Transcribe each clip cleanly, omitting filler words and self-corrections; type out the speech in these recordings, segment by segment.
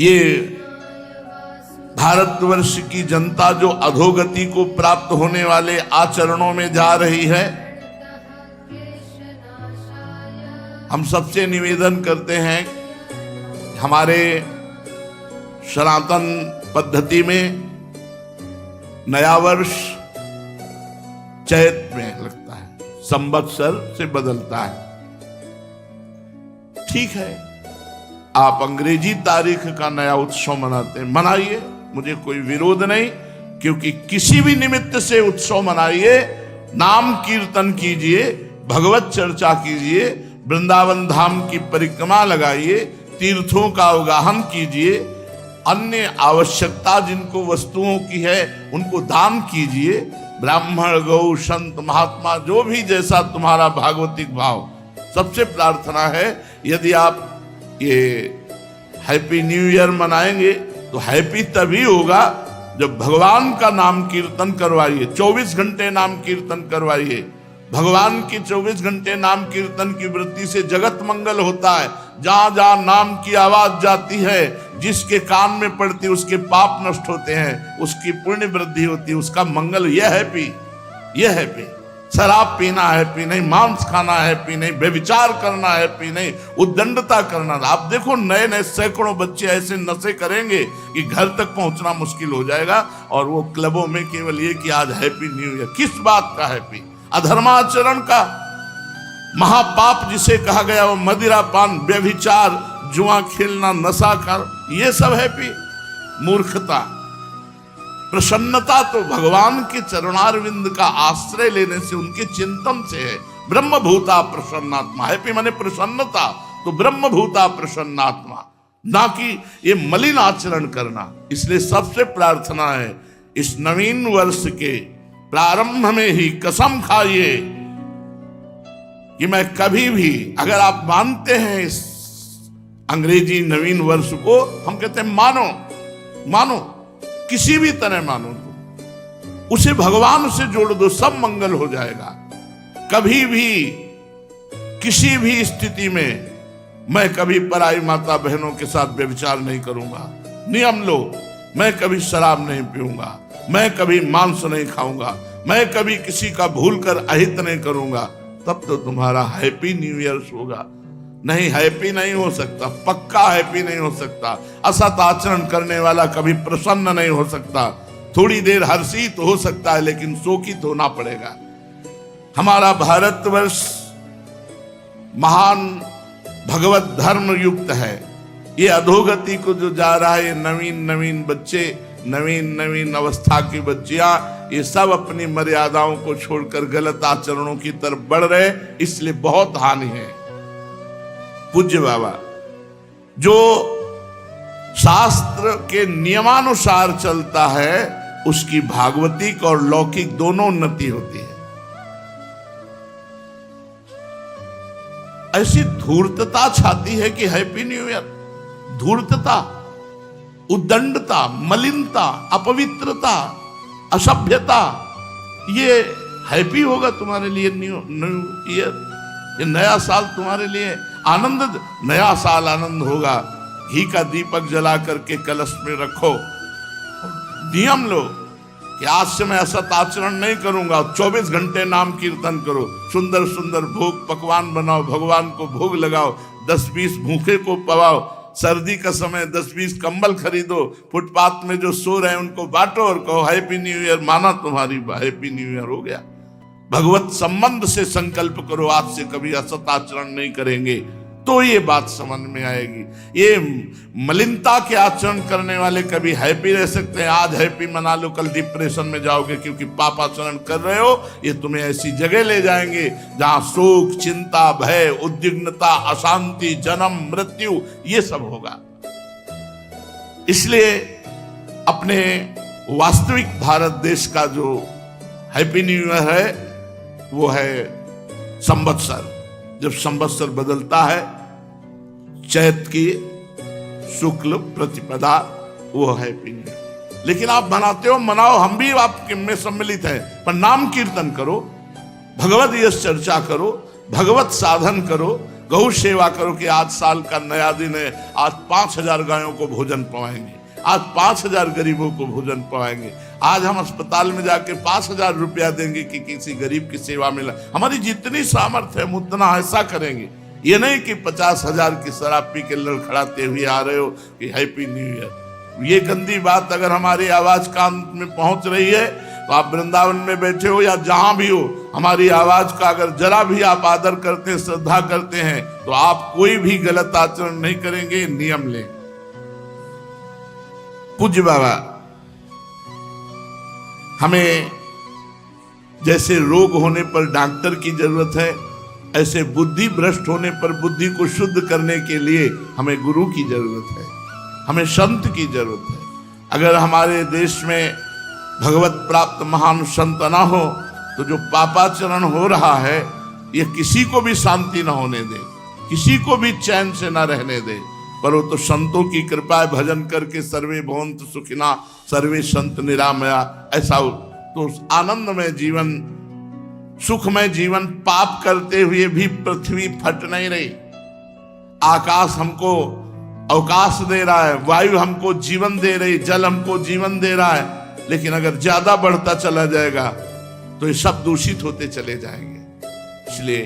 ये भारतवर्ष की जनता जो अधोगति को प्राप्त होने वाले आचरणों में जा रही है, हम सबसे निवेदन करते हैं, हमारे सनातन पद्धति में नया वर्ष चैत में लगता है, संवत्सर से बदलता है। ठीक है, आप अंग्रेजी तारीख का नया उत्सव मनाते हैं, मनाइए, मुझे कोई विरोध नहीं, क्योंकि किसी भी निमित्त से उत्सव मनाइए, नाम कीर्तन कीजिए, भगवत चर्चा कीजिए, वृंदावन धाम की परिक्रमा लगाइए, तीर्थों का अवगाहन कीजिए, अन्य आवश्यकता जिनको वस्तुओं की है उनको दान कीजिए। ब्राह्मण, गौ, संत, महात्मा, जो भी जैसा तुम्हारा भागवतिक भाव, सबसे प्रार्थना है, यदि आप ये हैप्पी न्यू ईयर मनाएंगे तो हैप्पी तभी होगा जब भगवान का नाम कीर्तन करवाइए, 24 घंटे नाम कीर्तन करवाइए। भगवान की 24 घंटे नाम कीर्तन की वृत्ति से जगत मंगल होता है। जहां जहां नाम की आवाज जाती है, जिसके कान में पड़ती है उसके पाप नष्ट होते हैं, उसकी पुण्य वृद्धि होती है, उसका मंगल। यह हैप्पी, यह हैप्पी। शराब पीना हैप्पी नहीं, मांस खाना हैप्पी नहीं, व्यभिचार करना हैप्पी नहीं, उद्दंडता करना। आप देखो नए नए सैकड़ों बच्चे ऐसे नशे करेंगे कि घर तक पहुंचना मुश्किल हो जाएगा, और वो क्लबों में केवल ये कि आज हैप्पी न्यू ईयर। किस बात का हैप्पी? अधर्माचरण का, महापाप जिसे कहा गया वो मदिरा पान, व्यभिचार, जुआ खेलना, नशा कर, ये सब हैप्पी? मूर्खता। प्रसन्नता तो भगवान के चरणारविंद का आश्रय लेने से, उनके चिंतन से है। ब्रह्मभूता प्रसन्नात्मा, हैप्पी माने प्रसन्नता, तो ब्रह्मभूता प्रसन्नात्मा, ना कि ये मलिन आचरण करना। इसलिए सबसे प्रार्थना है, इस नवीन वर्ष के प्रारंभ में ही कसम खाइए कि मैं कभी भी, अगर आप मानते हैं इस अंग्रेजी नवीन वर्ष को, हम कहते हैं मानो, मानो, किसी भी तरह मानो, तो उसे भगवान से जोड़ दो, सब मंगल हो जाएगा। कभी भी किसी भी स्थिति में मैं कभी पराई माता बहनों के साथ व्यभिचार नहीं करूंगा। नियम लो, मैं कभी शराब नहीं पीऊंगा, मैं कभी मांस नहीं खाऊंगा, मैं कभी किसी का भूल कर अहित नहीं करूंगा। तब तो तुम्हारा हैप्पी न्यू ईयर होगा। नहीं, हैप्पी नहीं हो सकता, पक्का हैप्पी नहीं हो सकता। असत आचरण करने वाला कभी प्रसन्न नहीं हो सकता। थोड़ी देर हर्षित हो सकता है, लेकिन शोकित होना पड़ेगा। हमारा भारतवर्ष महान भगवत धर्म युक्त है। ये अधोगति को जो जा रहा है, ये नवीन नवीन बच्चे, नवीन नवीन अवस्था की बच्चियां, ये सब अपनी मर्यादाओं को छोड़कर गलत आचरणों की तरफ बढ़ रहे, इसलिए बहुत हानि है। पूज्य बाबा, जो शास्त्र के नियमानुसार चलता है, उसकी भागवतिक और लौकिक दोनों उन्नति होती है। ऐसी धूर्तता छाती है कि हैप्पी न्यू ईयर, धूर्तता, उद्दंडता, मलिनता, अपवित्रता, असभ्यता, ये हैप्पी होगा तुम्हारे लिए न्यू ईयर? ये नया साल तुम्हारे लिए आनंद, नया साल आनंद होगा। घी का दीपक जला करके कलश में रखो, नियम लो कि आज से मैं असत आचरण नहीं करूंगा। 24 घंटे नाम कीर्तन करो, सुंदर सुंदर भोग पकवान बनाओ, भगवान को भोग लगाओ, 10-20 भूखे को पवाओ, सर्दी का समय 10-20 कंबल खरीदो, फुटपाथ में जो सो रहे हैं उनको बांटो और कहो हैप्पी न्यू ईयर। माना तुम्हारी हैप्पी न्यू ईयर हो गया। भगवत संबंध से संकल्प करो, आज से कभी असत आचरण नहीं करेंगे, तो ये बात समझ में आएगी। ये मलिनता के आचरण करने वाले कभी हैप्पी रह सकते हैं? आज हैप्पी मना लो, कल डिप्रेशन में जाओगे क्योंकि पाप आचरण कर रहे हो। ये तुम्हें ऐसी जगह ले जाएंगे जहां शोक, चिंता, भय, उद्विग्नता, अशांति, जन्म, मृत्यु, ये सब होगा। इसलिए अपने वास्तविक भारत देश का जो हैप्पी न्यू ईयर है, वो है संवत्सर। जब संवत्सर बदलता है, चैत की शुक्ल प्रतिपदा, वो हैप्पी न्यू ईयर। लेकिन आप मनाते हो, मनाओ, हम भी आपके में सम्मिलित हैं, पर नाम कीर्तन करो, भगवत यश चर्चा करो, भगवत साधन करो, गौ सेवा करो कि आज साल का नया दिन है, आज 5,000 गायों को भोजन पाएंगे, आज 5,000 गरीबों को भोजन पाएंगे, आज हम अस्पताल में जाके 5,000 रुपया देंगे कि किसी गरीब की सेवा मिला। हमारी जितनी सामर्थ्य है उतना ऐसा करेंगे। ये नहीं कि 50,000 की शराब पी के लड़खड़ाते हुए आ रहे हो कि हैप्पी न्यू ईयर। ये गंदी बात अगर हमारी आवाज कान में पहुंच रही है तो आप वृंदावन में बैठे हो या जहां भी हो, हमारी आवाज का अगर जरा भी आप आदर करते हैं, श्रद्धा करते हैं, तो आप कोई भी गलत आचरण नहीं करेंगे। नियम लें। पूज्य बाबा हमें जैसे रोग होने पर डॉक्टर की जरूरत है, ऐसे बुद्धि भ्रष्ट होने पर बुद्धि को शुद्ध करने के लिए हमें गुरु की जरूरत है, हमें संत की जरूरत है। अगर हमारे देश में भगवत प्राप्त महान संत ना हो तो जो पापाचरण हो रहा है ये किसी को भी शांति ना होने दे, किसी को भी चैन से ना रहने दे। पर वो तो संतों की कृपा है, भजन करके सर्वे भवन्तु सुखिना सर्वे संत निरामया, ऐसा तो आनंदमय जीवन, सुखमय जीवन। पाप करते हुए भी पृथ्वी फट नहीं रही, आकाश हमको अवकाश दे रहा है, वायु हमको जीवन दे रही, जल हमको जीवन दे रहा है। लेकिन अगर ज्यादा बढ़ता चला जाएगा तो ये सब दूषित होते चले जाएंगे। इसलिए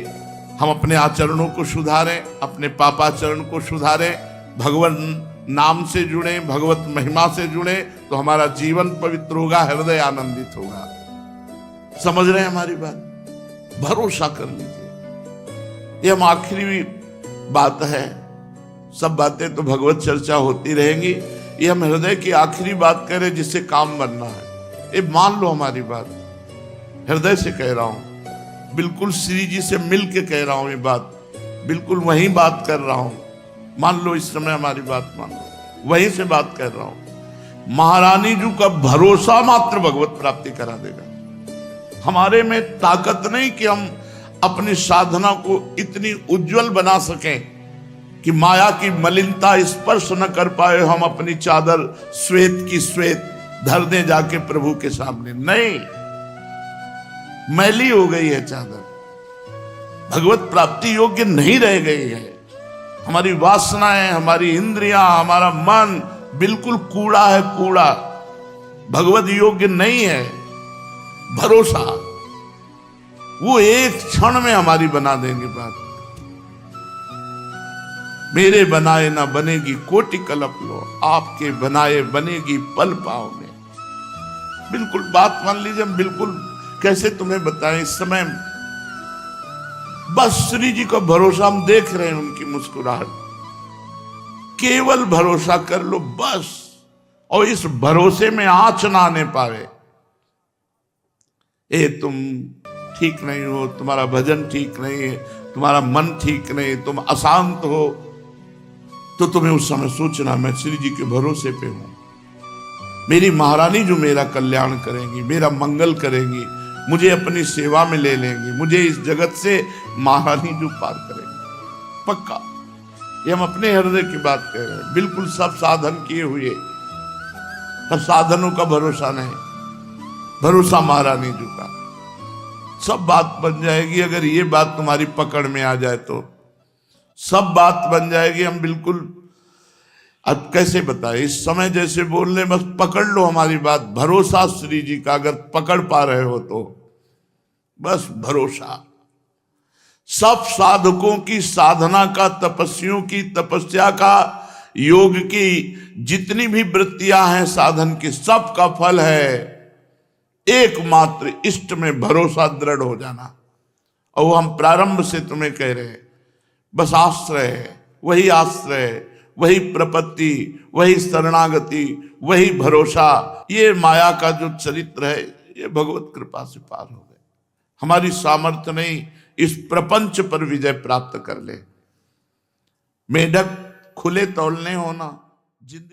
हम अपने आचरणों को सुधारें, अपने पापाचरण को सुधारें, भगवान नाम से जुड़े, भगवत महिमा से जुड़े, तो हमारा जीवन पवित्र होगा, हृदय आनंदित होगा। समझ रहे हैं हमारी बात? भरोसा कर लीजिए। ये हम आखिरी बात है, सब बातें तो भगवत चर्चा होती रहेंगी, ये हम हृदय की आखिरी बात कह रहे जिससे काम बनना है। ये मान लो हमारी बात, हृदय से कह रहा हूं, बिल्कुल श्री जी से मिल के कह रहा हूं, ये बात बिल्कुल वही बात कर रहा हूं। मान लो इस समय हमारी बात मान लो, वहीं से बात कर रहा हूं। महारानी जी का भरोसा मात्र भगवत प्राप्ति करा देगा। हमारे में ताकत नहीं कि हम अपनी साधना को इतनी उज्जवल बना सकें कि माया की मलिनता स्पर्श न कर पाए, हम अपनी चादर श्वेत की श्वेत धर दें जाके प्रभु के सामने। नहीं, मैली हो गई है चादर, भगवत प्राप्ति योग्य नहीं रह गई है। हमारी वासनाएं, हमारी इंद्रियां, हमारा मन बिल्कुल कूड़ा है, कूड़ा, भगवत योग्य नहीं है। भरोसा वो एक क्षण में हमारी बना देंगे बात। मेरे बनाए ना बनेगी कोटि कल्प लो, आपके बनाए बनेगी पल पाव में। बिल्कुल बात मान लीजिए। हम बिल्कुल कैसे तुम्हें बताएं, इस समय बस श्री जी का भरोसा हम देख रहे हैं, उनकी मुस्कुराहट, केवल भरोसा कर लो बस। और इस भरोसे में आंच ना आने पावे। ए तुम ठीक नहीं हो, तुम्हारा भजन ठीक नहीं है, तुम्हारा मन ठीक नहीं, तुम अशांत हो, तो तुम्हें उस समय सोचना मैं श्री जी के भरोसे पे हूं। मेरी महारानी जो मेरा कल्याण करेंगी, मेरा मंगल करेंगी, मुझे अपनी सेवा में ले लेंगी, मुझे इस जगत से महारानी जो पार करेंगी पक्का। ये हम अपने हृदय की बात कह रहे हैं। बिल्कुल सब साधन किए हुए, पर साधनों का भरोसा नहीं, भरोसा महारानी जी का। सब बात बन जाएगी अगर ये बात तुम्हारी पकड़ में आ जाए तो सब बात बन जाएगी। हम बिल्कुल, अब कैसे बताए, इस समय जैसे बोल रहे, बस पकड़ लो हमारी बात। भरोसा श्री जी का अगर पकड़ पा रहे हो तो बस भरोसा। सब साधकों की साधना का, तपस्वियों की तपस्या का, योग की जितनी भी वृत्तियां हैं साधन की, सब का फल है एकमात्र इष्ट में भरोसा दृढ़ हो जाना। और वो हम प्रारंभ से तुम्हें कह रहे हैं, बस आश्रय है, वही आश्रय है, वही प्रपत्ति, वही शरणागति, वही भरोसा। ये माया का जो चरित्र है ये भगवत कृपा से पार हो गए। हमारी सामर्थ्य नहीं इस प्रपंच पर विजय प्राप्त कर ले। मेढक खुले तौलने होना जिंदगी